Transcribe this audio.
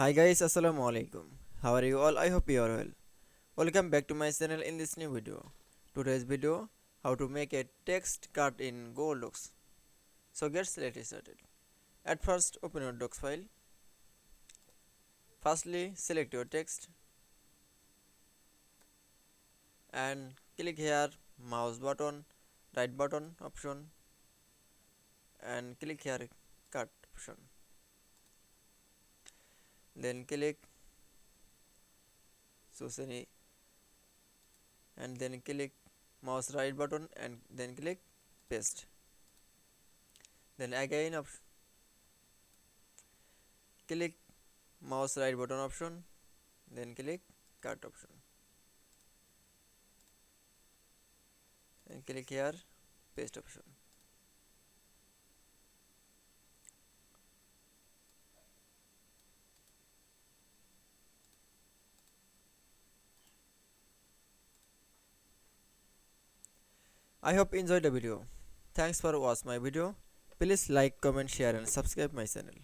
Hi guys, Assalamu Walaikum. How are you all? I hope you are well. Welcome back to my channel in this new video. Today's video, how to make a text card in Google Docs. So let's started. At first, open your Docs file. Firstly, select your text and click here mouse button, right button option and click here cut option. Then click choose any and then click mouse right button and then click paste. Then again click mouse right button option, then click cut option and click here paste option. I hope you enjoyed the video. Thanks for watching my video. Please like, comment, share and subscribe my channel.